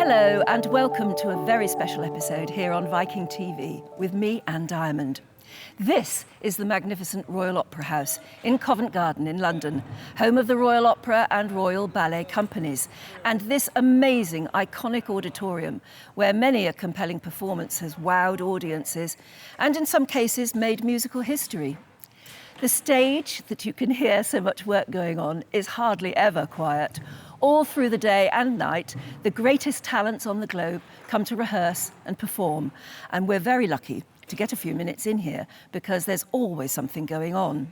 Hello and welcome to a very special episode here on Viking.TV with me, Anne Diamond. This is the magnificent Royal Opera House in Covent Garden in London, home of the Royal Opera and Royal Ballet Companies, and this amazing, iconic auditorium where many a compelling performance has wowed audiences and in some cases made musical history. The stage that you can hear so much work going on is hardly ever quiet. All through the day and night, the greatest talents on the globe come to rehearse and perform, and we're very lucky to get a few minutes in here because there's always something going on.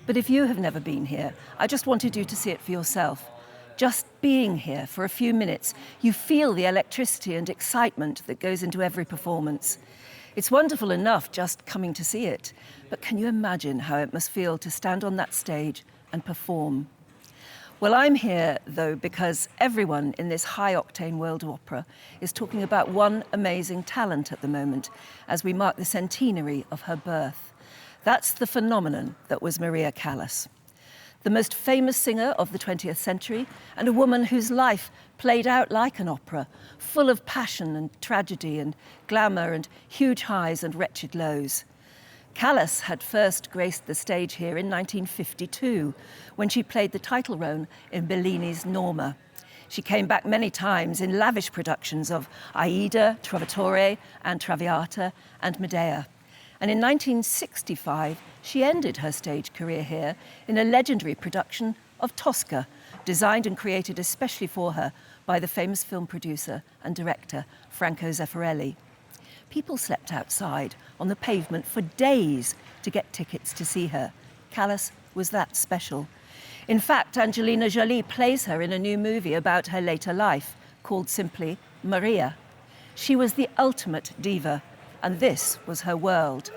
But if you have never been here, I just wanted you to see it for yourself. Just being here for a few minutes, you feel the electricity and excitement that goes into every performance. It's wonderful enough just coming to see it, but can you imagine how it must feel to stand on that stage and perform? Well, I'm here, though, because everyone in this high-octane world of opera is talking about one amazing talent at the moment as we mark the centenary of her birth. That's the phenomenon that was Maria Callas, the most famous singer of the 20th century and a woman whose life played out like an opera, full of passion and tragedy and glamour and huge highs and wretched lows. Callas had first graced the stage here in 1952 when she played the title role in Bellini's Norma. She came back many times in lavish productions of Aida, Trovatore and Traviata and Medea. And in 1965, she ended her stage career here in a legendary production of Tosca, designed and created especially for her by the famous film producer and director Franco Zeffirelli. People slept outside on the pavement for days to get tickets to see her. Callas was that special. In fact, Angelina Jolie plays her in a new movie about her later life called simply Maria. She was the ultimate diva, and this was her world.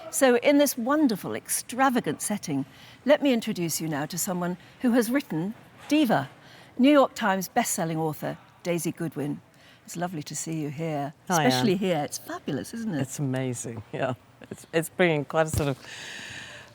So in this wonderful, extravagant setting, let me introduce you now to someone who has written Diva, New York Times best-selling author Daisy Goodwin. It's lovely to see you here, especially here. It's fabulous, isn't it? It's amazing, yeah. It's bringing quite a sort of,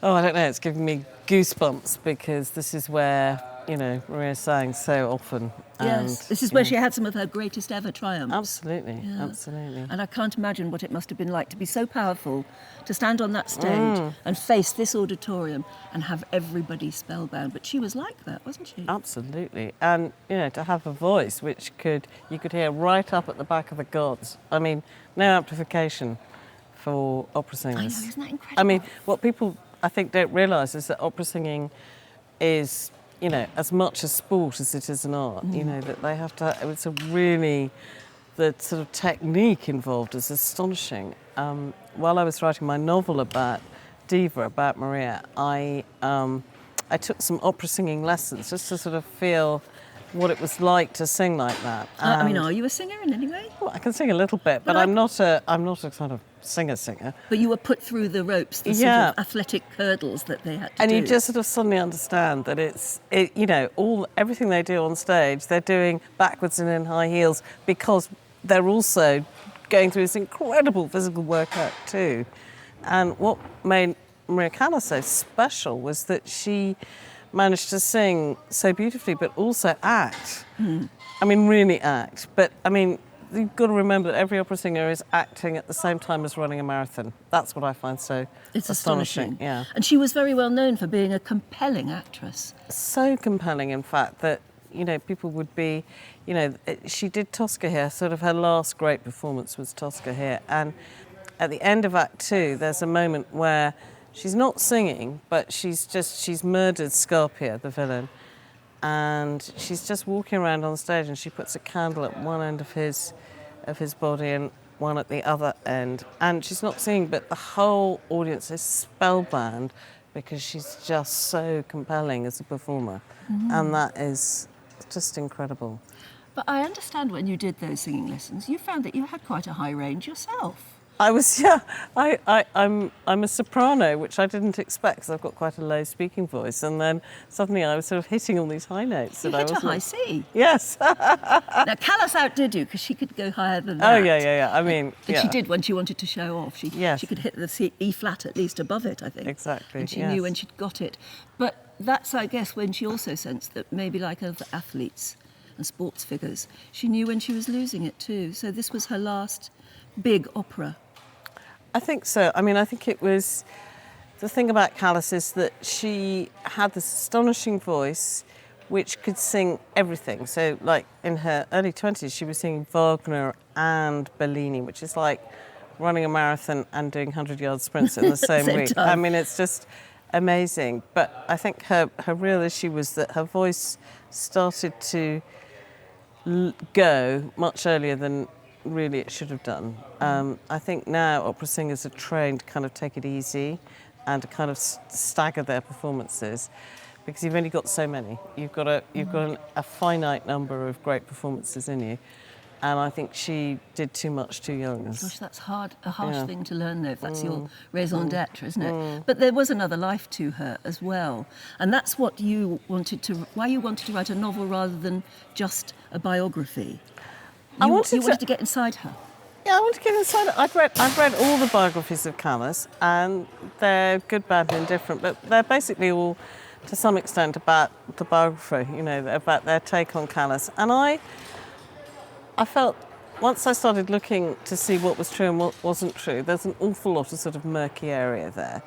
I don't know, it's giving me goosebumps because this is where, Maria sang so often. Yes, this is where she had some of her greatest ever triumphs. Absolutely, absolutely. And I can't imagine what it must have been like to be so powerful, to stand on that stage and face this auditorium and have everybody spellbound. But she was like that, wasn't she? Absolutely. And, to have a voice which you could hear right up at the back of the gods. I mean, no amplification for opera singers. I know, isn't that incredible? I mean, what people, I think, don't realise is that opera singing is, as much a sport as it is an art, that they have to, it's a really, the sort of technique involved is astonishing. While I was writing my novel about Diva, about Maria, I took some opera singing lessons just to sort of feel what it was like to sing like that. Are you a singer in any way? Well, I can sing a little bit, but I'm not a kind of singer. But you were put through the ropes, the sort of athletic hurdles that they had to do. And you just sort of suddenly understand that everything they do on stage, they're doing backwards and in high heels because they're also going through this incredible physical workout too. And what made Maria Callas so special was that she managed to sing so beautifully, but also act. I mean, really act. But, you've got to remember that every opera singer is acting at the same time as running a marathon. That's what I find so astonishing. Yeah. And she was very well known for being a compelling actress. So compelling, in fact, that, people would be, she did Tosca here, sort of her last great performance was Tosca here. And at the end of Act 2, there's a moment where she's not singing, but she's murdered Scarpia, the villain. And she's just walking around on stage and she puts a candle at one end of his body and one at the other end. And she's not singing, but the whole audience is spellbound because she's just so compelling as a performer. And that is just incredible. But I understand when you did those singing lessons, you found that you had quite a high range yourself. I was, yeah. I'm a soprano, which I didn't expect because I've got quite a low speaking voice. And then suddenly I was sort of hitting all these high notes. You hit a high C. Yes. Now, Callas outdid you because she could go higher than that. Oh, yeah. I mean, but she did when she wanted to show off. She could hit the C, E flat at least above it, I think. Exactly, and she knew when she'd got it. But that's, I guess, when she also sensed that maybe like other athletes, and sports figures. She knew when she was losing it too. So this was her last big opera. I think so. I mean, I think it was... The thing about Callas is that she had this astonishing voice which could sing everything. So, like, in her early 20s, she was singing Wagner and Bellini, which is like running a marathon and doing 100-yard sprints in the same week. Time. I mean, it's just amazing. But I think her real issue was that her voice started to go much earlier than really it should have done. I think now opera singers are trained to kind of take it easy and to kind of stagger their performances, because you've only got so many. You've got a finite number of great performances in you, and I think she did too much too young. Gosh, that's a harsh thing to learn, though, if that's your raison d'etre, isn't it? But there was another life to her as well, and that's why you wanted to write a novel rather than just a biography. You wanted to get inside her. Yeah, I want to get inside it. I've read all the biographies of Callas, and they're good, bad, and indifferent, but they're basically all, to some extent, about the biographer, you know, about their take on Callas. And I felt, once I started looking to see what was true and what wasn't true, there's an awful lot of sort of murky area there.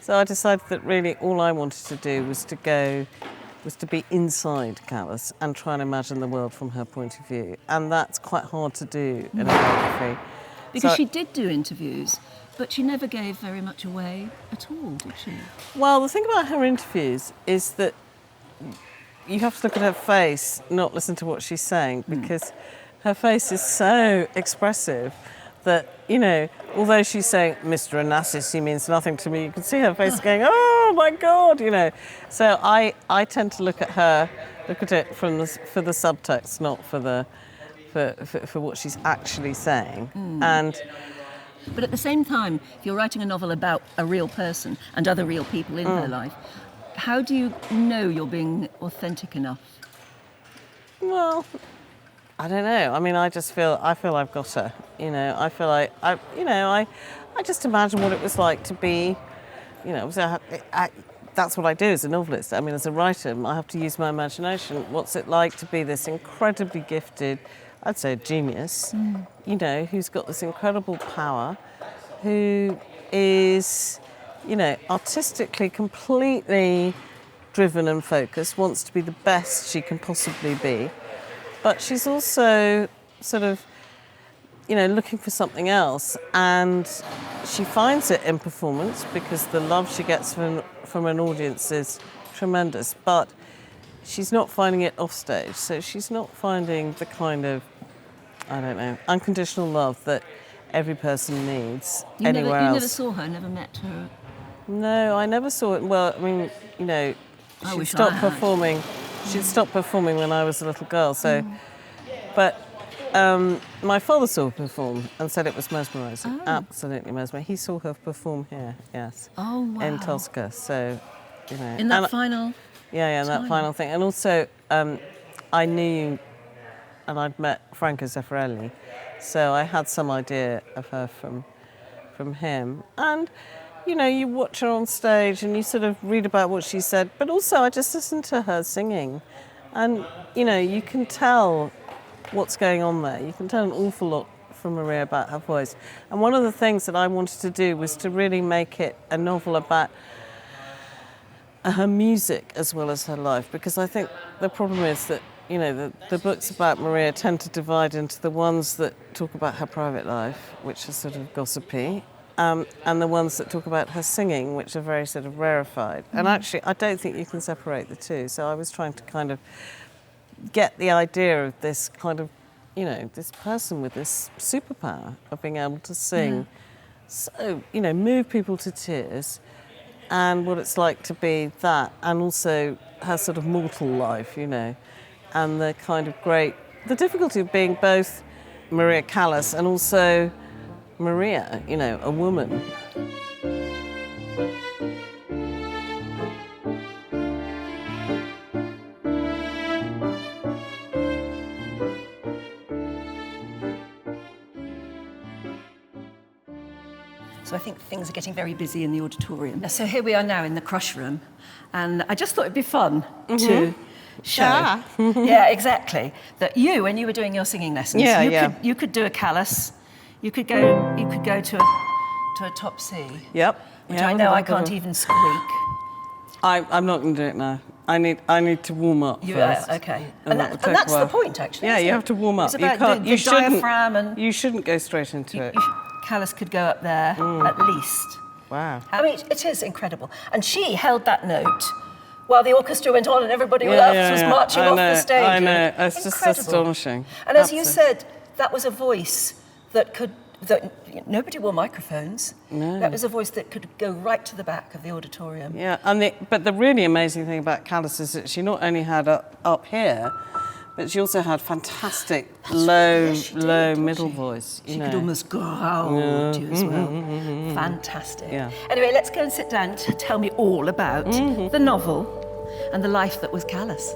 So I decided that really all I wanted to do was to be inside Callas and try and imagine the world from her point of view. And that's quite hard to do in a biography. Because she did do interviews, but she never gave very much away at all, did she? Well, the thing about her interviews is that you have to look at her face, not listen to what she's saying, because her face is so expressive that, you know, although she's saying, Mr. Onassis, he means nothing to me, you can see her face going, oh my God, you know. So I tend to look at it for the subtext, not for what she's actually saying. But at the same time, if you're writing a novel about a real person and other real people in her life, how do you know you're being authentic enough? Well, I don't know. I mean, I feel I've got her. You know, I feel like I just imagine what it was like to be, you know, that's what I do as a novelist. I mean, as a writer, I have to use my imagination. What's it like to be this incredibly gifted, I'd say a genius, you know, who's got this incredible power, who is, you know, artistically completely driven and focused, wants to be the best she can possibly be. But she's also sort of, you know, looking for something else, and she finds it in performance because the love she gets from an audience is tremendous, but she's not finding it off stage. So she's not finding the kind of, I don't know, unconditional love that every person needs anywhere else. You never saw her, never met her? No, I never saw it. Well, I mean, you know, she stopped performing. She'd stopped performing when I was a little girl, so... But my father saw her perform and said it was mesmerising, absolutely mesmerising. He saw her perform here, yes. Oh, wow. In Tosca, so, you know... In that final... Yeah, in that final thing. And also, I knew, and I'd met Franco Zeffirelli, so I had some idea of her from him. And... you know, you watch her on stage and you sort of read about what she said, but also I just listened to her singing. And, you know, you can tell what's going on there. You can tell an awful lot from Maria about her voice. And one of the things that I wanted to do was to really make it a novel about her music as well as her life, because I think the problem is that, you know, the books about Maria tend to divide into the ones that talk about her private life, which are sort of gossipy, and the ones that talk about her singing, which are very sort of rarefied. And actually, I don't think you can separate the two. So I was trying to kind of get the idea of this kind of, you know, this person with this superpower of being able to sing, so, you know, move people to tears, and what it's like to be that, and also her sort of mortal life, you know, and the kind of the difficulty of being both Maria Callas and also Maria, you know, a woman. So I think things are getting very busy in the auditorium. So here we are now in the crush room, and I just thought it'd be fun to show. Ah. Yeah, exactly. That you, when you were doing your singing lessons, you could do a Callas. You could go to a top C. Yep. Which I know I can't even squeak. I'm not going to do it now. I need to warm up first. Okay. And that's the point, actually. Yeah, you have to warm up. It's about the diaphragm and... You shouldn't go straight into it. Callas could go up there, at least. Wow. I mean, it is incredible. And she held that note while the orchestra went on and everybody else was marching off the stage. I know. It's just astonishing. And as you said, that was a voice that nobody wore microphones. No. That was a voice that could go right to the back of the auditorium. Yeah, but the really amazing thing about Callas is that she not only had up here, but she also had fantastic low middle voice. She could almost growl to you as well. Fantastic. Yeah. Anyway, let's go and sit down to tell me all about the novel and the life that was Callas.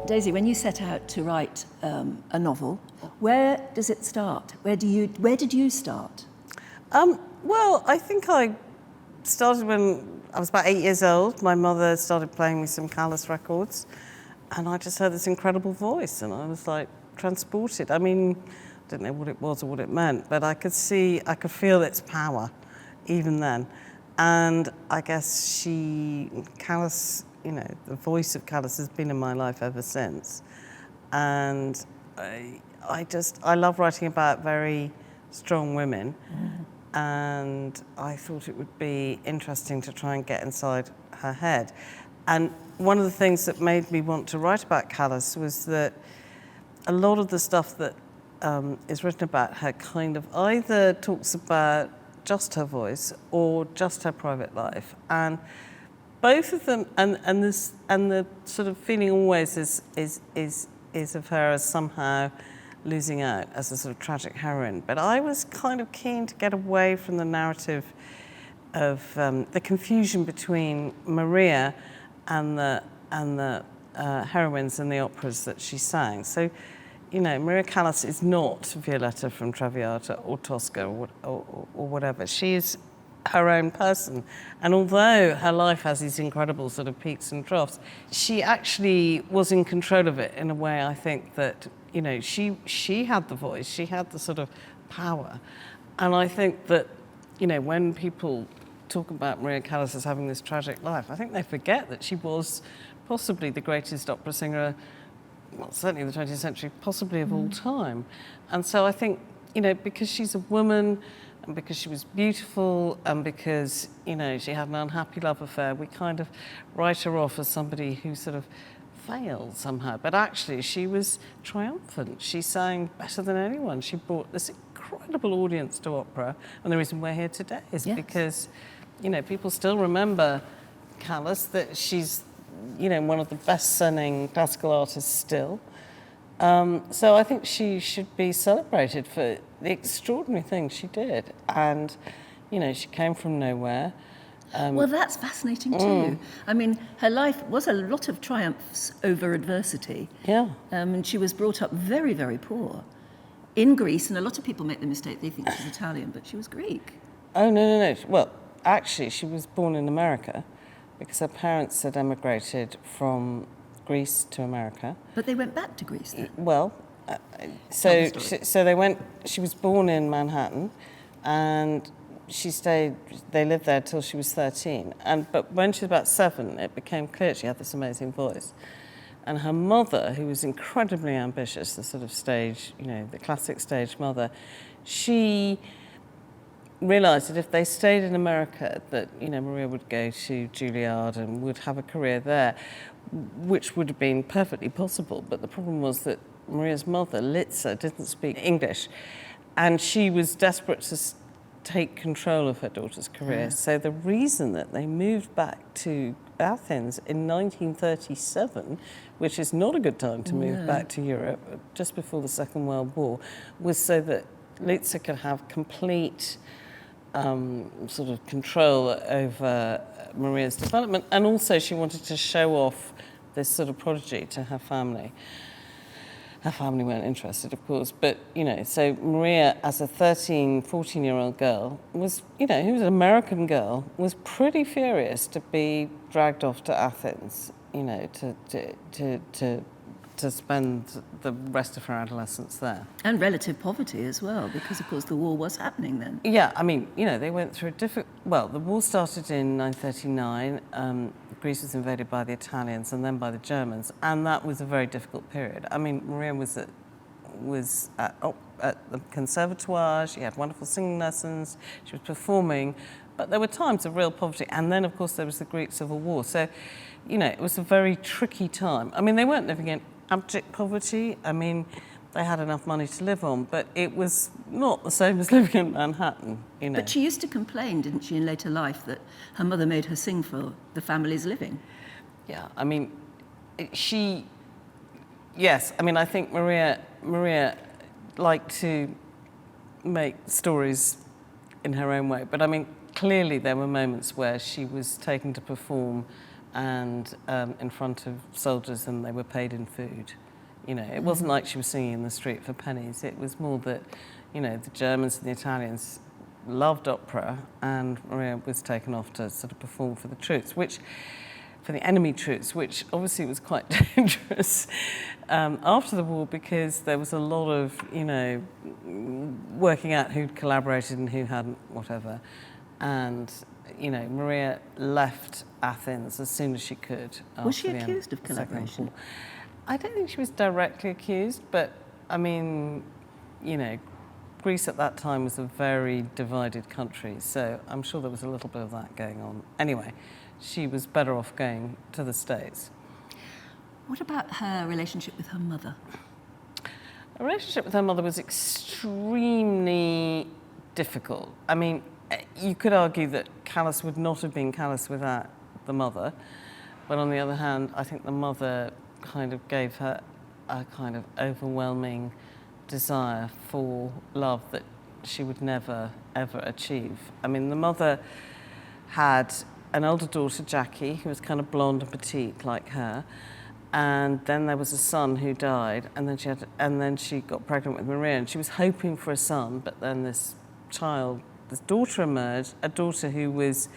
Daisy, when you set out to write a novel, where does it start? Where did you start? Well, I think I started when I was about 8 years old. My mother started playing me some Callas records, and I just heard this incredible voice, and I was like transported. I mean, I didn't know what it was or what it meant, but I could feel its power even then. And I guess Callas, you know, the voice of Callas has been in my life ever since. And I love writing about very strong women. And I thought it would be interesting to try and get inside her head. And one of the things that made me want to write about Callas was that a lot of the stuff that is written about her kind of either talks about just her voice or just her private life. And both of them, and the sort of feeling always is of her as somehow losing out as a sort of tragic heroine. But I was kind of keen to get away from the narrative of the confusion between Maria and the heroines in the operas that she sang. So, you know, Maria Callas is not Violetta from Traviata or Tosca or whatever. She is her own person. And although her life has these incredible sort of peaks and troughs, she actually was in control of it in a way. I think that, you know, she had the voice, she had the sort of power. And I think that, you know, when people talk about Maria Callas as having this tragic life, I think they forget that she was possibly the greatest opera singer, well, certainly in the 20th century, possibly of all time. And so I think, you know, because she's a woman, and because she was beautiful, and because, you know, she had an unhappy love affair, we kind of write her off as somebody who sort of failed somehow. But actually, she was triumphant. She sang better than anyone. She brought this incredible audience to opera. And the reason we're here today is because, you know, people still remember Callas, that she's, you know, one of the best-selling classical artists still. So I think she should be celebrated for the extraordinary things she did. And, you know, she came from nowhere. Well, that's fascinating too. I mean, her life was a lot of triumphs over adversity. Yeah. And she was brought up very, very poor in Greece. And a lot of people make the mistake, they think she's Italian, but she was Greek. Oh, no. Well, actually, she was born in America because her parents had emigrated from Greece to America. But they went back to Greece then? Well, so they went, she was born in Manhattan, and they lived there till she was 13. But when she was about 7, it became clear she had this amazing voice. And her mother, who was incredibly ambitious, the sort of stage, you know, the classic stage mother, she realised that if they stayed in America, that, you know, Maria would go to Juilliard and would have a career there, which would have been perfectly possible. But the problem was that Maria's mother, Litsa, didn't speak English, and she was desperate to take control of her daughter's career. So the reason that they moved back to Athens in 1937, which is not a good time to move back to Europe, just before the Second World War, was so that Litsa could have complete sort of control over Maria's development, and also she wanted to show off this sort of prodigy to her family. Her family weren't interested, of course, but, you know, so Maria, as a 13, 14-year-old girl, was, you know, who was an American girl, was pretty furious to be dragged off to Athens, you know, to spend the rest of her adolescence there. And relative poverty as well, because of course the war was happening then. Yeah, I mean, you know, they went through well, the war started in 1939. Greece was invaded by the Italians and then by the Germans, and that was a very difficult period. I mean, Maria was at the conservatoire. She had wonderful singing lessons. She was performing, but there were times of real poverty. And then, of course, there was the Greek Civil War. So, you know, it was a very tricky time. I mean, they weren't living in abject poverty. I mean, they had enough money to live on, but it was not the same as living in Manhattan, you know. But she used to complain, didn't she, in later life, that her mother made her sing for the family's living? Yeah, I mean, yes, I mean, I think Maria liked to make stories in her own way, but I mean, clearly there were moments where she was taken to perform and in front of soldiers and they were paid in food. You know, it wasn't like she was singing in the street for pennies. It was more that, you know, the Germans and the Italians loved opera and Maria was taken off to sort of perform for the troops, for the enemy troops, which obviously was quite dangerous after the war because there was a lot of, you know, working out who'd collaborated and who hadn't, whatever. And, you know, Maria left Athens as soon as she could. Was she accused of collaboration? I don't think she was directly accused, but, I mean, you know, Greece at that time was a very divided country, so I'm sure there was a little bit of that going on. Anyway, she was better off going to the States. What about her relationship with her mother? Her relationship with her mother was extremely difficult. I mean, you could argue that Callas would not have been Callas without the mother, but on the other hand, I think the mother kind of gave her a kind of overwhelming desire for love that she would never, ever achieve. I mean, the mother had an older daughter, Jackie, who was kind of blonde and petite like her, and then there was a son who died, and then she got pregnant with Maria, and she was hoping for a son, but then this daughter emerged, a daughter who was,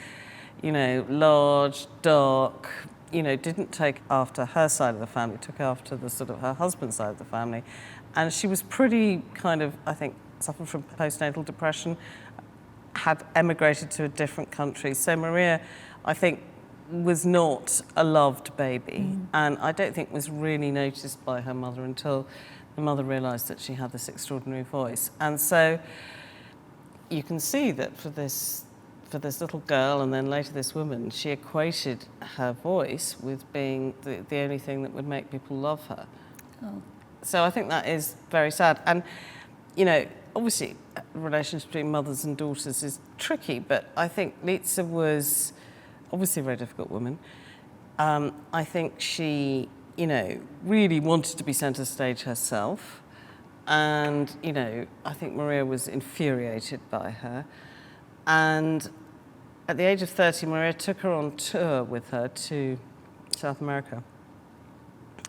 you know, large, dark, you know, didn't take after her side of the family, took after the sort of her husband's side of the family. And she was pretty kind of, I think, suffered from postnatal depression, had emigrated to a different country. So Maria, I think, was not a loved baby. And I don't think was really noticed by her mother until the mother realised that she had this extraordinary voice. And so you can see that for this little girl and then later this woman, she equated her voice with being the only thing that would make people love her. Oh. So I think that is very sad. And, you know, obviously, relations between mothers and daughters is tricky, but I think Liza was obviously a very difficult woman. I think she, you know, really wanted to be centre stage herself. And, you know, I think Maria was infuriated by her. And at the age of 30, Maria took her on tour with her to South America.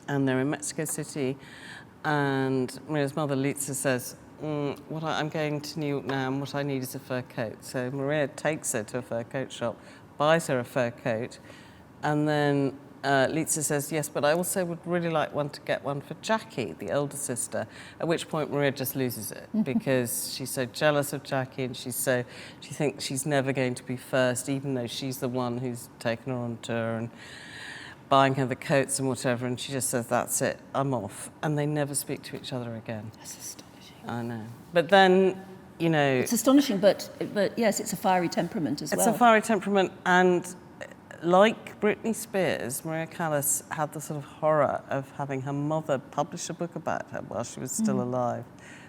And they're in Mexico City. And Maria's mother, Liza, says, I'm going to New York now, and what I need is a fur coat. So Maria takes her to a fur coat shop, buys her a fur coat, and then Liza says, yes, but I also would really like to get one for Jackie, the older sister, at which point Maria just loses it because she's so jealous of Jackie and she thinks she's never going to be first, even though she's the one who's taken her on tour and buying her the coats and whatever, and she just says, that's it, I'm off. And they never speak to each other again. That's astonishing. I know. But then, you know... It's astonishing, but yes, it's a fiery temperament as well. It's a fiery temperament, and like Britney Spears, Maria Callas had the sort of horror of having her mother publish a book about her while she was still alive,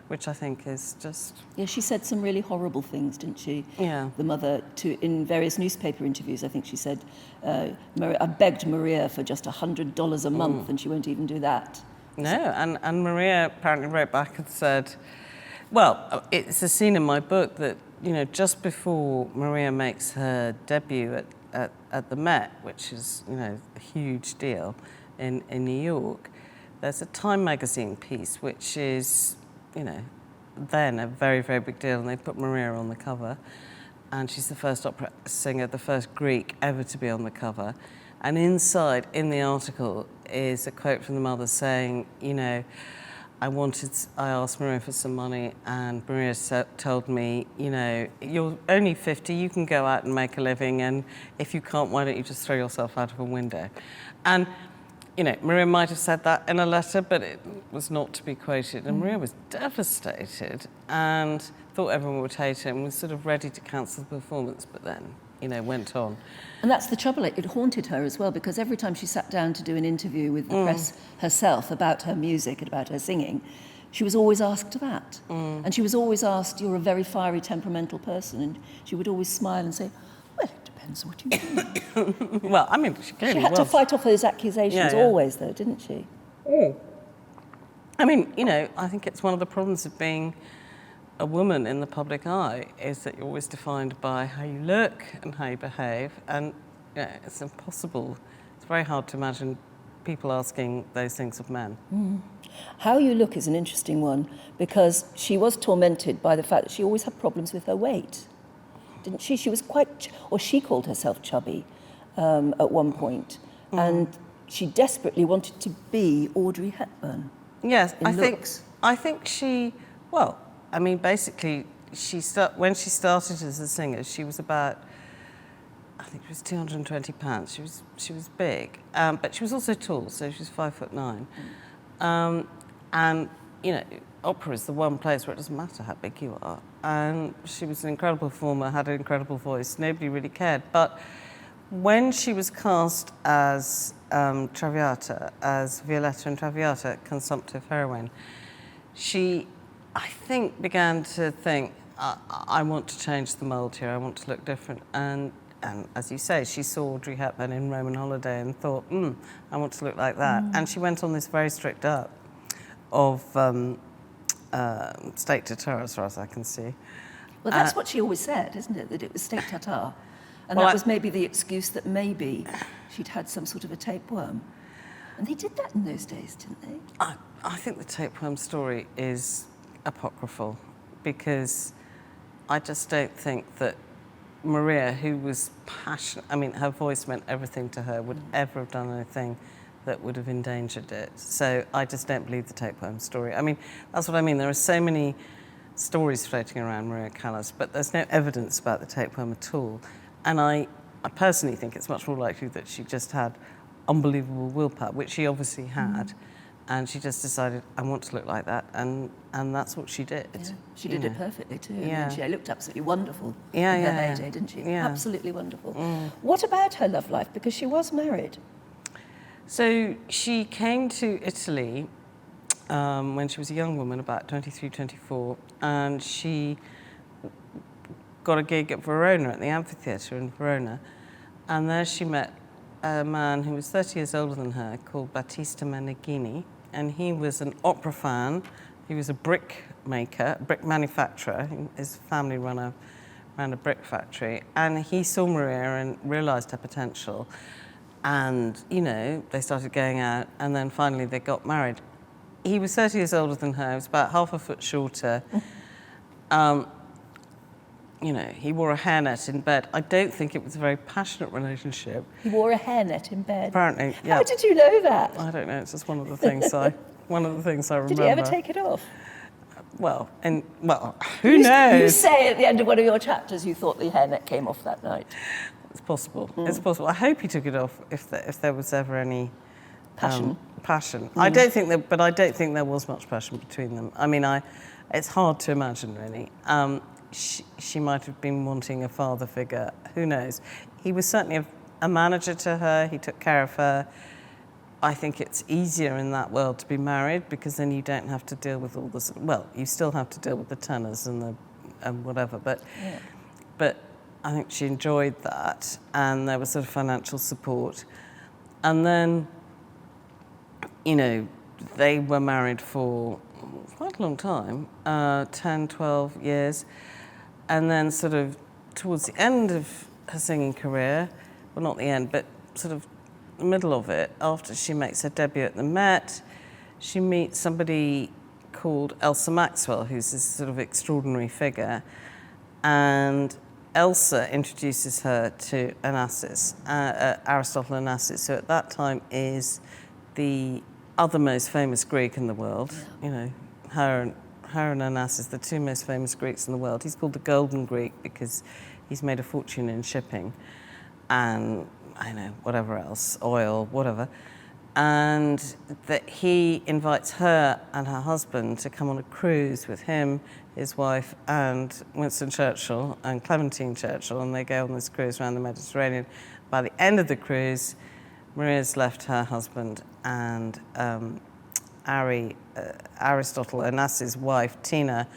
which I think is just... Yeah, she said some really horrible things, didn't she? Yeah. The mother, in various newspaper interviews, I think she said, I begged Maria for just $100 a month, and she won't even do that. No, and Maria apparently wrote back and said, well, it's a scene in my book that, you know, just before Maria makes her debut at the Met, which is, you know, a huge deal in New York, there's a Time magazine piece, which is, you know, then a very, very big deal, and they put Maria on the cover, and she's the first opera singer, the first Greek ever to be on the cover, And inside, in the article, is a quote from the mother saying, you know, I asked Maria for some money, and Maria told me, you know, you're only 50, you can go out and make a living, and if you can't, why don't you just throw yourself out of a window? And, you know, Maria might have said that in a letter, but it was not to be quoted. And Maria was devastated and thought everyone would hate her and was sort of ready to cancel the performance, but then, you know, went on. And that's the trouble, it haunted her as well, because every time she sat down to do an interview with the press herself about her music and about her singing, she was always asked that. And she was always asked, you're a very fiery, temperamental person, and she would always smile and say, well, it depends what you do. Well, I mean, she clearly She had to fight off those accusations always, though, didn't she? I mean, you know, I think it's one of the problems of being a woman in the public eye is that you're always defined by how you look and how you behave, and you know, it's impossible. It's very hard to imagine people asking those things of men. How you look is an interesting one, because she was tormented by the fact that she always had problems with her weight, didn't she? She was she called herself chubby at one point, and she desperately wanted to be Audrey Hepburn. Yes, I think she, well, I mean, basically, when she started as a singer, she was about, I think she was 220 pounds. She was big, but she was also tall, so she was 5'9". And, you know, opera is the one place where it doesn't matter how big you are. And she was an incredible performer, had an incredible voice. Nobody really cared. But when she was cast as Traviata, as Violetta in Traviata, consumptive heroine, she, I think, began to think, I want to change the mould here, I want to look different. And as you say, she saw Audrey Hepburn in Roman Holiday and thought, I want to look like that. And she went on this very strict diet of steak tartare, as far as I can see. Well, that's what she always said, isn't it? That it was steak tartare. And that was maybe the excuse that maybe she'd had some sort of a tapeworm. And they did that in those days, didn't they? I think the tapeworm story is apocryphal, because I just don't think that Maria, who was passionate, I mean, her voice meant everything to her, would ever have done anything that would have endangered it. So I just don't believe the tapeworm story. I mean, that's what I mean. There are so many stories floating around Maria Callas, but there's no evidence about the tapeworm at all. And I personally think it's much more likely that she just had unbelievable willpower, which she obviously had, and she just decided, I want to look like that, and that's what she did. Yeah. She did it perfectly too. Yeah. I mean, she looked absolutely wonderful in her heyday, didn't she? Yeah. Absolutely wonderful. What about her love life? Because she was married. So she came to Italy when she was a young woman, about 23, 24, and she got a gig at Verona, at the amphitheatre in Verona, and there she met a man who was 30 years older than her, called Battista Meneghini, and he was an opera fan. He was a brick maker, brick manufacturer. His family ran a brick factory, and he saw Maria and realised her potential, and, you know, they started going out, and then finally they got married. He was 30 years older than her, he was about half a foot shorter. You know, he wore a hairnet in bed. I don't think it was a very passionate relationship. He wore a hairnet in bed? Apparently, yeah. How did you know that? I don't know, it's just one of the things I remember. Did he ever take it off? Well, who knows? You say at the end of one of your chapters you thought the hairnet came off that night. It's possible. It's possible. I hope he took it off if there was ever any passion. I don't think there was much passion between them. I mean, it's hard to imagine, really. She might have been wanting a father figure. Who knows? He was certainly a manager to her. He took care of her. I think it's easier in that world to be married, because then you don't have to deal with all this. Well, you still have to deal with the tenors and whatever, but I think she enjoyed that, and there was sort of financial support. And then, you know, they were married for quite a long time, 10, 12 years. And then sort of towards the end of her singing career, well, not the end, but sort of the middle of it, after she makes her debut at the Met, she meets somebody called Elsa Maxwell, who's this sort of extraordinary figure. And Elsa introduces her to Onassis, Aristotle Onassis, who at that time is the other most famous Greek in the world. Yeah. You know, her and Onassis, the two most famous Greeks in the world. He's called the Golden Greek because he's made a fortune in shipping and, I know, whatever else, oil, whatever. And that he invites her and her husband to come on a cruise with him, his wife, and Winston Churchill and Clementine Churchill, and they go on this cruise around the Mediterranean. By the end of the cruise, Maria's left her husband, and Aristotle Onassis' wife, Tina,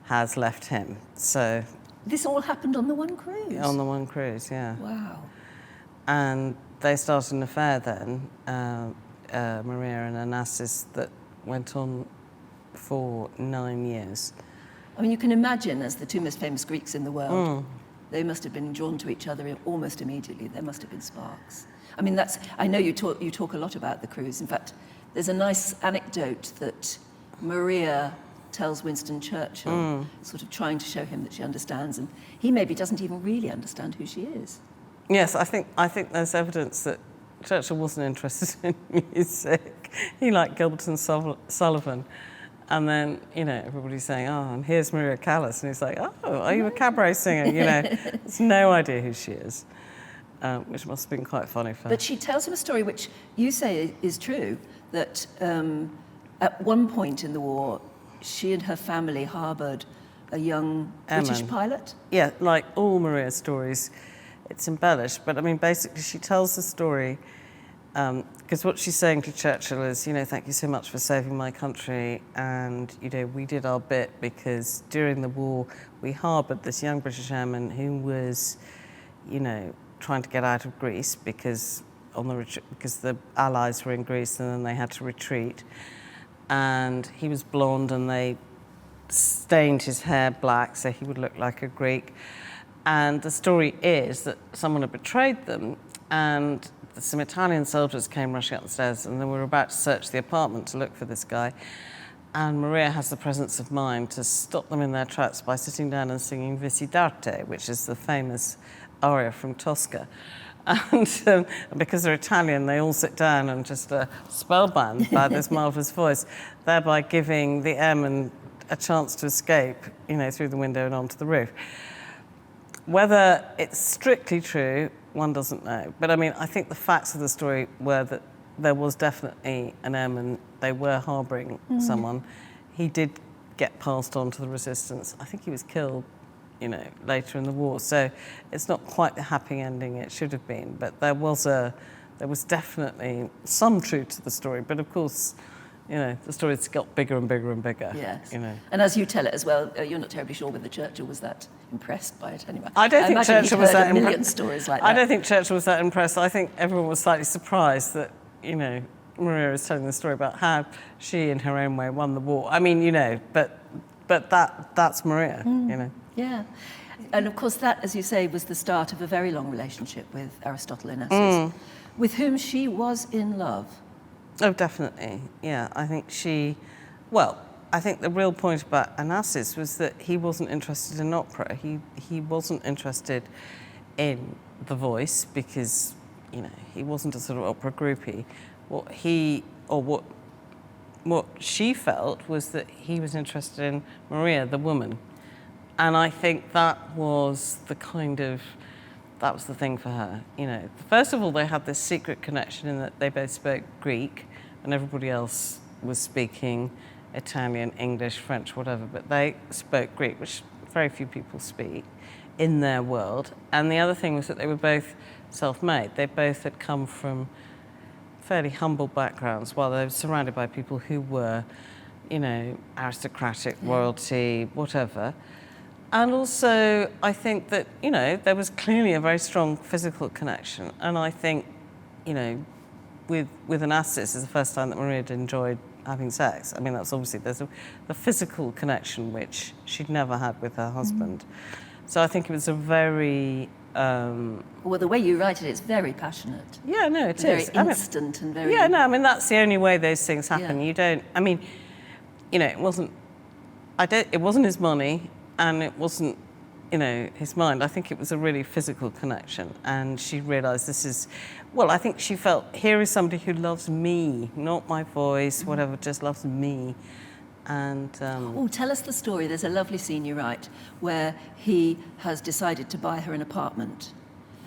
has left him. So This all happened on the one cruise? on the one cruise, yeah. Wow. And they started an affair then, Maria and Onassis, that went on for 9 years. I mean, you can imagine, as the two most famous Greeks in the world, they must have been drawn to each other almost immediately. There must have been sparks. I mean, I know you talk a lot about the cruise. In fact, there's a nice anecdote that Maria tells Winston Churchill, sort of trying to show him that she understands, and he maybe doesn't even really understand who she is. Yes, I think there's evidence that Churchill wasn't interested in music. He liked Gilbert and Sullivan. And then, you know, everybody's saying, oh, and here's Maria Callas. And he's like, oh, are you a cabaret singer? You know, has no idea who she is, which must have been quite funny for her. But she tells him a story which you say is true, that at one point in the war, she and her family harboured a young British pilot. Yeah, like all Maria's stories, it's embellished. But I mean, basically, she tells the story because what she's saying to Churchill is, you know, thank you so much for saving my country, and you know, we did our bit because during the war we harboured this young British airman who was, you know, trying to get out of Greece because the Allies were in Greece and then they had to retreat, and he was blonde and they stained his hair black so he would look like a Greek. And the story is that someone had betrayed them, and some Italian soldiers came rushing up the stairs and they were about to search the apartment to look for this guy. And Maria has the presence of mind to stop them in their tracks by sitting down and singing Visidarte, which is the famous aria from Tosca. And because they're Italian, they all sit down and just spellbound by this marvellous voice, thereby giving the airman a chance to escape, you know, through the window and onto the roof. Whether it's strictly true, one doesn't know. But I mean, I think the facts of the story were that there was definitely an airman. They were harbouring someone. He did get passed on to the resistance. I think he was killed, you know, later in the war. So it's not quite the happy ending it should have been. But there was definitely some truth to the story. But of course, you know, the story's got bigger and bigger and bigger. Yes. You know. And as you tell it as well, you're not terribly sure whether Churchill was that impressed by it anyway. I don't think Churchill was that impressed. A million stories like that. I don't think Churchill was that impressed. I think everyone was slightly surprised that, you know, Maria is telling the story about how she, in her own way, won the war. I mean, you know, but that's Maria, you know. Yeah. And of course that, as you say, was the start of a very long relationship with Aristotle Onassis, with whom she was in love. Oh, definitely. Yeah, I think I think the real point about Onassis was that he wasn't interested in opera. He wasn't interested in the voice because, you know, he wasn't a sort of opera groupie. What she felt was that he was interested in Maria, the woman. And I think that was the thing for her. You know, first of all, they had this secret connection in that they both spoke Greek and everybody else was speaking Italian, English, French, whatever, but they spoke Greek, which very few people speak in their world. And the other thing was that they were both self-made. They both had come from fairly humble backgrounds while they were surrounded by people who were, you know, aristocratic, royalty, whatever. And also, I think that, you know, there was clearly a very strong physical connection. And I think, you know, with Onassis, is the first time that Maria had enjoyed having sex. I mean, that's obviously, there's the physical connection which she'd never had with her husband. So I think it was a very... well, the way you write it, it's very passionate. Yeah, no, it is. Very instant and very... Yeah, no, I mean, that's the only way those things happen. Yeah. You don't... I mean, you know, it wasn't his money, and it wasn't his mind. I think it was a really physical connection, and she realised this is, well, I think she felt, here is somebody who loves me, not my voice, whatever, just loves me. And tell us the story. There's a lovely scene you write where he has decided to buy her an apartment,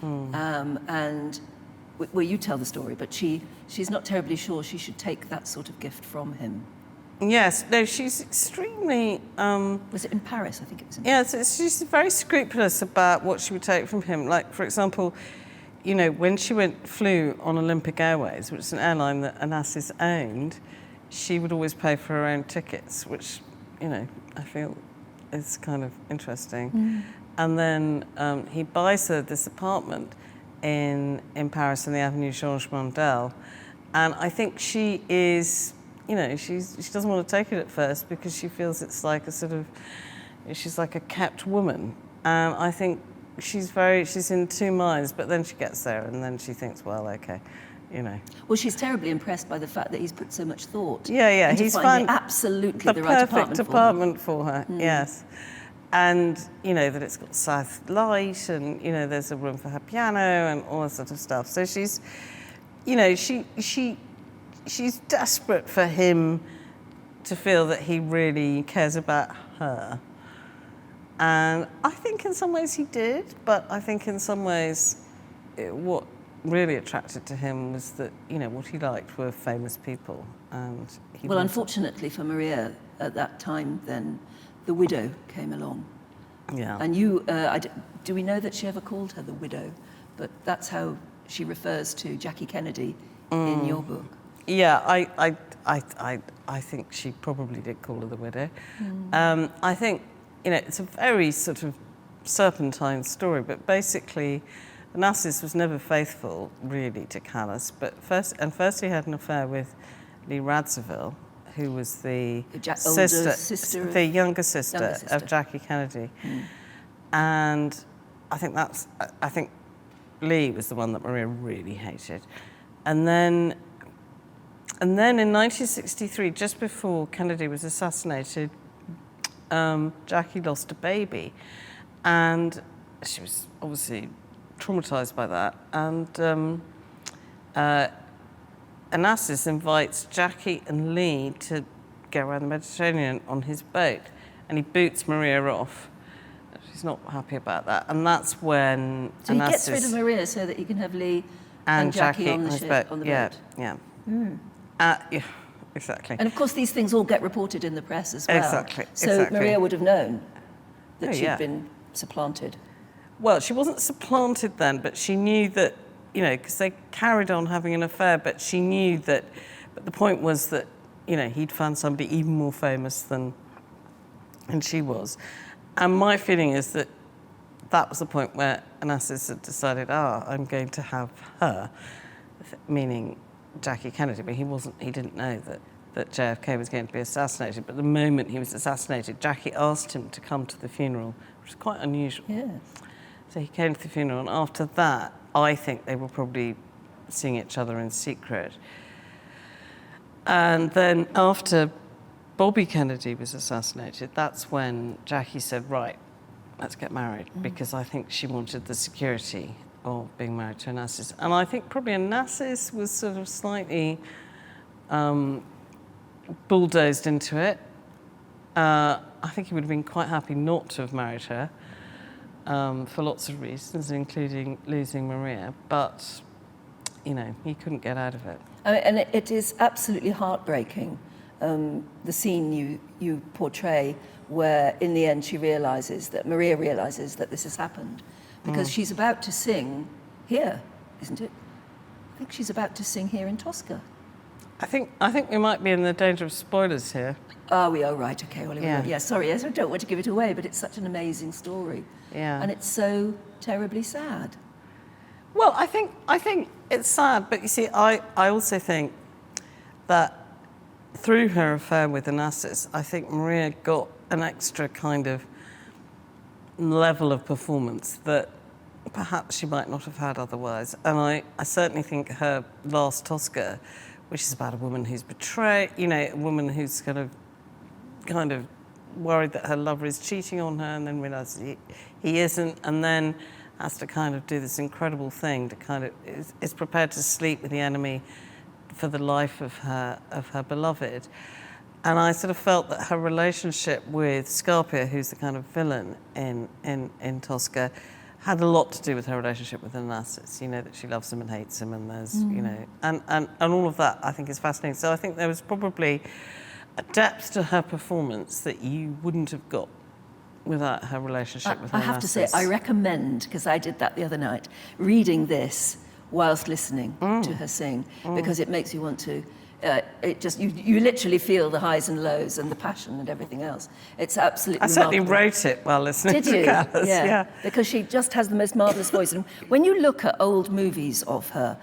and well, you tell the story, but she's not terribly sure she should take that sort of gift from him. Yes, no, she's extremely... was it in Paris? I think it was in Paris. Yes, she's very scrupulous about what she would take from him. Like, for example, when she flew on Olympic Airways, which is an airline that Onassis owned, she would always pay for her own tickets, which, I feel is kind of interesting. And then he buys her this apartment in Paris in the Avenue Georges Mandel. And I think she is... she doesn't want to take it at first because she feels it's like she's like a kept woman. And I think she's in two minds, but then she gets there and then she thinks, well, okay, Well, she's terribly impressed by the fact that he's put so much thought. Yeah, he's finding absolutely the right apartment for her. Yes. And, that it's got south light and, there's a room for her piano and all that sort of stuff. So she's, she's desperate for him to feel that he really cares about her. And I think in some ways he did, but I think in some ways what really attracted to him was that, what he liked were famous people. And unfortunately for Maria, at that time then, the widow came along. Yeah. And do we know that she ever called her the widow? But that's how she refers to Jackie Kennedy in your book. Yeah, I think she probably did call her the widow. I think, it's a very sort of serpentine story, but basically Onassis was never faithful really to Callas, but first he had an affair with Lee Radziwill, who was the younger sister of Jackie Kennedy. And I think Lee was the one that Maria really hated. And then in 1963, just before Kennedy was assassinated, Jackie lost a baby. And she was obviously traumatized by that. And Onassis invites Jackie and Lee to go around the Mediterranean on his boat. And he boots Maria off. She's not happy about that. And that's when So Onassis... he gets rid of Maria so that he can have Lee and Jackie on the boat. Yeah. Yeah, exactly. And of course, these things all get reported in the press as well. Exactly. So Maria would have known that she'd been supplanted. Well, she wasn't supplanted then, but she knew that, because they carried on having an affair, but she knew that, but the point was that, he'd found somebody even more famous than she was. And my feeling is that that was the point where Onassis had decided, I'm going to have her, meaning Jackie Kennedy, but he didn't know that JFK was going to be assassinated. But the moment he was assassinated, Jackie asked him to come to the funeral, which was quite unusual. Yes. So he came to the funeral, and after that, I think they were probably seeing each other in secret. And then after Bobby Kennedy was assassinated, that's when Jackie said, right, let's get married, because I think she wanted the security of being married to Onassis. And I think probably Onassis was sort of slightly bulldozed into it. I think he would have been quite happy not to have married her for lots of reasons, including losing Maria. But, he couldn't get out of it. And it is absolutely heartbreaking, the scene you portray, where in the end Maria realises that this has happened. Because she's about to sing here, isn't it? I think she's about to sing here in Tosca. I think we might be in the danger of spoilers here. Oh, we are right. Okay, well, yeah. Sorry, yes, I don't want to give it away, but it's such an amazing story. Yeah. And it's so terribly sad. Well, I think it's sad, but you see, I also think that through her affair with Onassis, I think Maria got an extra kind of level of performance that perhaps she might not have had otherwise. And I certainly think her last Tosca, which is about a woman who's betrayed, a woman who's kind of worried that her lover is cheating on her, and then realises he isn't, and then has to kind of do this incredible thing to kind of is prepared to sleep with the enemy for the life of her beloved. And I sort of felt that her relationship with Scarpia, who's the kind of villain in Tosca, had a lot to do with her relationship with Onassis, you know, that she loves him and hates him, and there's, you know, and all of that I think is fascinating. So I think there was probably a depth to her performance that you wouldn't have got without her relationship with Onassis. I have to say, I recommend, because I did that the other night, reading this whilst listening to her sing, because it makes you want to, you literally feel the highs and lows and the passion and everything else. It's absolutely I certainly remarkable. wrote it while listening Did to you? Callas. Yeah. Because she just has the most marvellous voice. And when you look at old movies of her,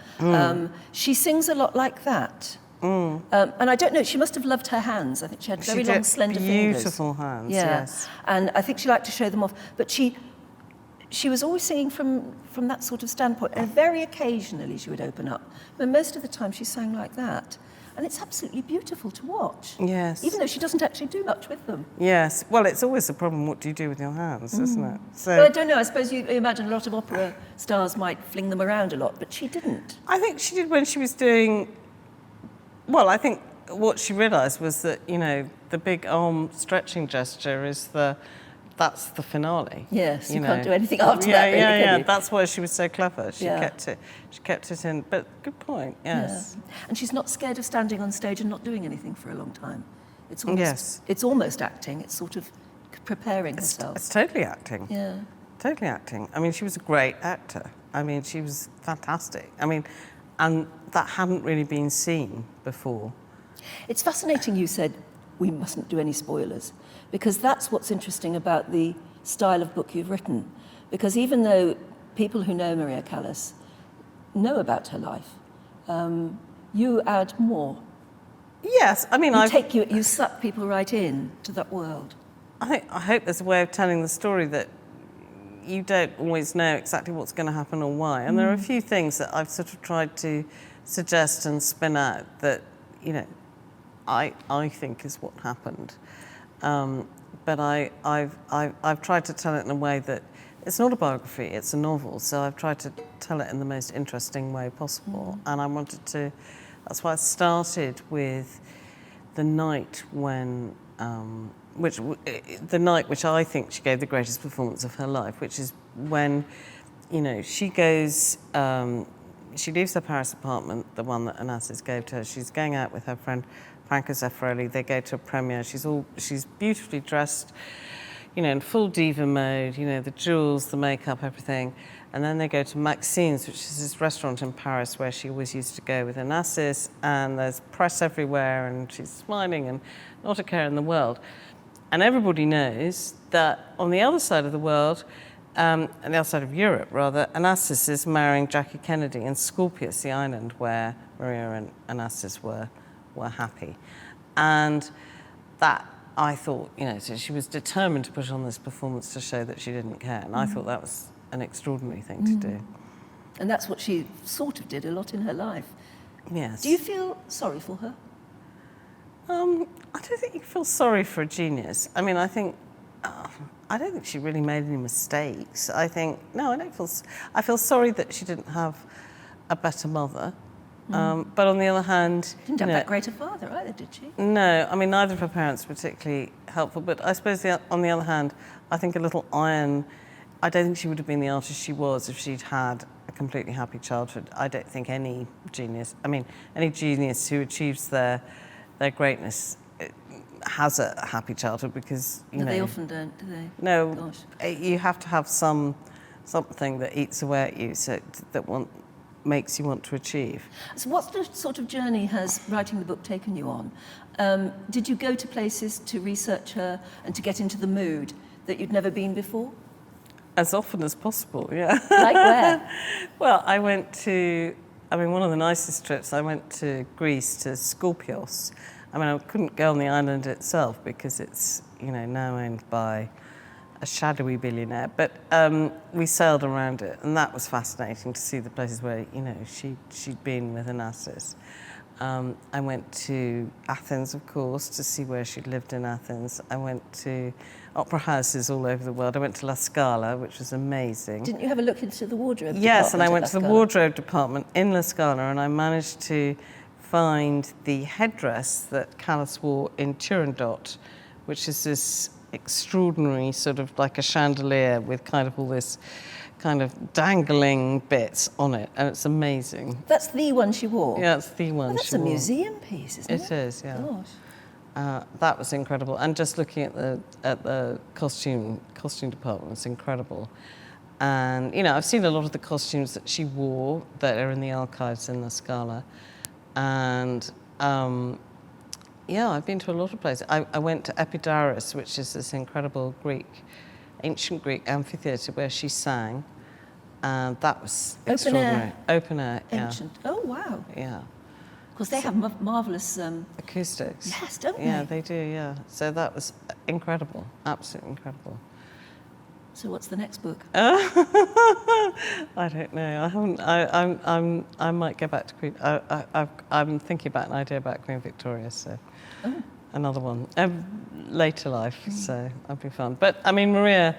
she sings a lot like that. And I don't know, she must have loved her hands. I think she had very long, slender fingers. Beautiful hands, yes. And I think she liked to show them off. But she was always singing from that sort of standpoint. And very occasionally she would open up. But most of the time she sang like that. And it's absolutely beautiful to watch. Yes. Even though she doesn't actually do much with them. Yes. Well, it's always a problem, what do you do with your hands, isn't it? So Well, I don't know, I suppose you imagine a lot of opera stars might fling them around a lot, but she didn't. I think she did when she was doing... Well, I think what she realised was that, you know, the big arm stretching gesture that's the finale. Yes, you can't do anything after that, really, can you? That's why she was so clever. She kept it in. But good point, yes. Yeah. And she's not scared of standing on stage and not doing anything for a long time. It's almost acting. It's sort of preparing herself. It's totally acting. Yeah. Totally acting. I mean, she was a great actor. I mean, she was fantastic. I mean, and that hadn't really been seen before. It's fascinating you said we mustn't do any spoilers, because that's what's interesting about the style of book you've written. Because even though people who know Maria Callas know about her life, you add more. Yes, I mean, you suck people right in to that world. I hope there's a way of telling the story that you don't always know exactly what's going to happen or why. And there are a few things that I've sort of tried to suggest and spin out that, you know, I think is what happened. But I've tried to tell it in a way that it's not a biography, it's a novel. So I've tried to tell it in the most interesting way possible. And I wanted to, that's why I started with the night when, the night which I think she gave the greatest performance of her life, which is when, you know, she goes, she leaves her Paris apartment, the one that Onassis gave to her. She's going out with her friend Franca Zeffirelli. They go to a premiere. She's beautifully dressed, you know, in full diva mode, you know, the jewels, the makeup, everything. And then they go to Maxine's, which is this restaurant in Paris where she always used to go with Onassis, and there's press everywhere, and she's smiling and not a care in the world. And everybody knows that on the other side of the world, on the other side of Europe, rather, Onassis is marrying Jackie Kennedy in Scorpius, the island where Maria and Onassis were happy. And that, I thought, you know, so she was determined to put on this performance to show that she didn't care. And I thought that was an extraordinary thing to do. And that's what she sort of did a lot in her life. Yes. Do you feel sorry for her? I don't think you feel sorry for a genius. I mean, I don't think she really made any mistakes. I feel sorry that she didn't have a better mother. But on the other hand... Didn't have that great a father either, did she? No, I mean, neither of her parents were particularly helpful. But I suppose on the other hand, I think a little iron... I don't think she would have been the artist she was if she'd had a completely happy childhood. I don't think any genius who achieves their greatness has a happy childhood, because, you know... They often don't, do they? No, Gosh. You have to have something that eats away at you, makes you want to achieve. So what sort of journey has writing the book taken you on? Did you go to places to research her and to get into the mood that you'd never been before? As often as possible, yeah. Like where? Well, one of the nicest trips, I went to Greece, to Skorpios. I mean, I couldn't go on the island itself because it's, you know, now owned by a shadowy billionaire, but we sailed around it, and that was fascinating to see the places where, you know, she'd been with Onassis. I went to Athens, of course, to see where she'd lived in Athens. I went to opera houses all over the world. I went to La Scala, which was amazing. Didn't you have a look into the wardrobe department? Yes, and I at went La to the Scala? wardrobe department in La Scala, and I managed to find the headdress that Callas wore in Turandot, which is this extraordinary sort of like a chandelier with kind of all this kind of dangling bits on it, and it's amazing. That's the one she wore? Yeah, it's the one Well, that's she a wore. museum piece, isn't it? It is, yeah. Gosh. That was incredible, and just looking at the costume department was incredible. And you know, I've seen a lot of the costumes that she wore that are in the archives in La Scala, and yeah, I've been to a lot of places. I went to Epidaurus, which is this incredible ancient Greek amphitheatre where she sang, and that was extraordinary. Open air, yeah. Ancient. Oh, wow. Yeah. Because they have marvellous... acoustics. Yes, don't they? Yeah, they do, yeah. So that was incredible, absolutely incredible. So what's the next book? I don't know. I haven't. I might go back to Queen. I'm thinking about an idea about Queen Victoria, so another one, later life. So that'll be fun. But I mean, Maria,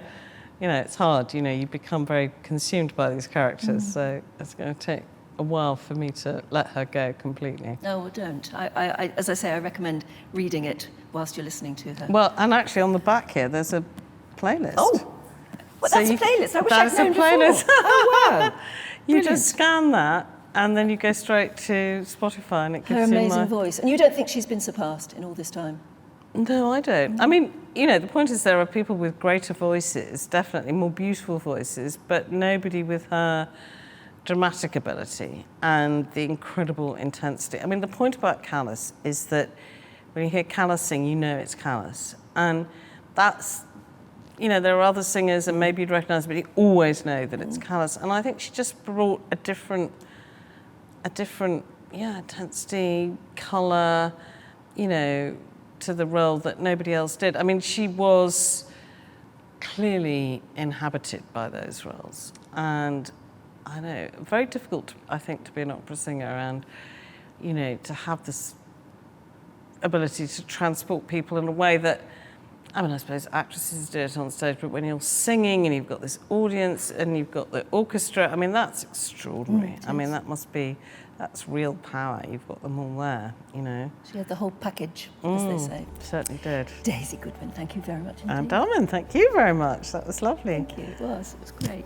you know, it's hard. You know, you become very consumed by these characters, so it's going to take a while for me to let her go completely. No, well, don't. As I say, I recommend reading it whilst you're listening to her. Well, and actually on the back here, there's a playlist. Oh. Well, So that's a playlist. I wish I'd that's known a playlist. before. Oh, wow. You Brilliant. just scan that, and then you go straight to Spotify, and it gives Her you amazing my... voice. And you don't think she's been surpassed in all this time? No, I don't. I mean, you know, the point is there are people with greater voices, definitely more beautiful voices, but nobody with her dramatic ability and the incredible intensity. I mean, the point about Callas is that when you hear Callas sing, you know it's Callas. And that's, you know, there are other singers and maybe you'd recognise, but you always know that it's Callas. And I think she just brought a different, intensity, colour, you know, to the role that nobody else did. I mean, she was clearly inhabited by those roles. And I know, very difficult, I think, to be an opera singer and, you know, to have this ability to transport people in a way that, I mean, I suppose actresses do it on stage, but when you're singing and you've got this audience and you've got the orchestra, I mean, that's extraordinary. I mean, that's real power. You've got them all there, you know. She had the whole package, as they say. Certainly did. Daisy Goodwin, thank you very much indeed. And Darwin, thank you very much. That was lovely. Thank you. It was great.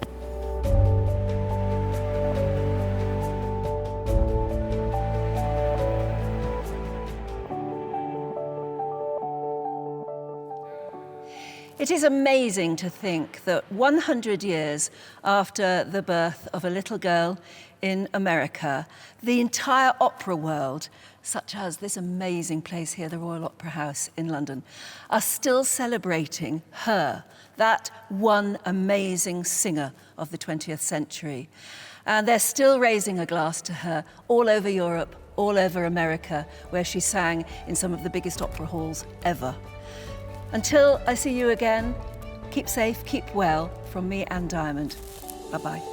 It is amazing to think that 100 years after the birth of a little girl in America, the entire opera world, such as this amazing place here, the Royal Opera House in London, are still celebrating her, that one amazing singer of the 20th century. And they're still raising a glass to her all over Europe, all over America, where she sang in some of the biggest opera halls ever. Until I see you again, keep safe, keep well, from me, Anne Diamond. Bye-bye.